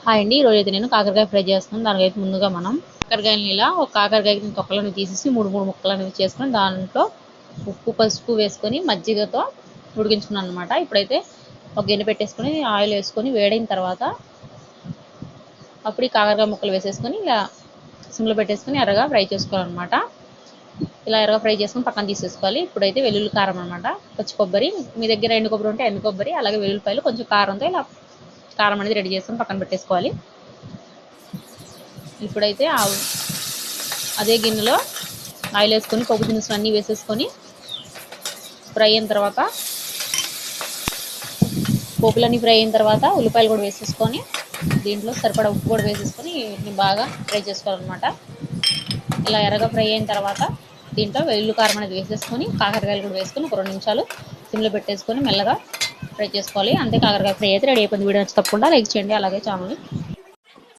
Hi అండి. ఈరోజైతే నేను కాకరకాయ ఫ్రై చేస్తున్నాను. దానికైతే ముందుగా మనం కాకరకాయలని ఇలా ఒక కాకరకాయ తొక్కలను తీసేసి మూడు ముక్కలు అనేవి చేసుకొని దాంట్లో ఉప్పు పసుపు వేసుకొని మజ్జిగతో ఉడికించుకున్నాను అనమాట. ఇప్పుడైతే ఒక గిన్నె పెట్టేసుకొని ఆయిల్ వేసుకొని వేడైన తర్వాత అప్పుడు ఈ కాకరకాయ ముక్కలు వేసేసుకొని ఇలా సిమ్లో పెట్టేసుకొని ఎర్రగా ఫ్రై చేసుకోవాలన్నమాట. ఇలా ఎర్రగా ఫ్రై చేసుకొని పక్కన తీసేసుకోవాలి. ఇప్పుడైతే వెల్లుల్లి కారం అనమాట, పచ్చి కొబ్బరి, మీ దగ్గర ఎండు కొబ్బరి ఉంటే ఎండు కొబ్బరి, అలాగే వెల్లుల్లిపాయలు కొంచెం కారంతో ఇలా కారం అనేది రెడీ చేసుకొని పక్కన పెట్టేసుకోవాలి. ఇప్పుడైతే అదే గిన్నెలో ఆయిల్ వేసుకొని పోపు దినుసులు అన్నీ వేసేసుకొని ఫ్రై అయిన తర్వాత పోపులన్నీ ఫ్రై అయిన తర్వాత ఉల్లిపాయలు కూడా వేసేసుకొని దీంట్లో సరిపడా ఉప్పు కూడా వేసేసుకొని వీటిని బాగా ఫ్రై చేసుకోవాలన్నమాట. ఇలా ఎర్రగా ఫ్రై అయిన తర్వాత దీంట్లో వెల్లుల్లి కారం అనేది వేసేసుకొని కాకరకాయలు కూడా వేసుకొని ఒక 2 నిమిషాలు సిమ్లో పెట్టేసుకొని మెల్లగా ఫ్రై చేసుకోవాలి. అంతే, కాకరకాయ ఫ్రై అయితే రెడీ అయిపోయింది. వీడియో నచ్చి తప్పకుండా లైక్ చేయండి, అలాగే ఛానల్ని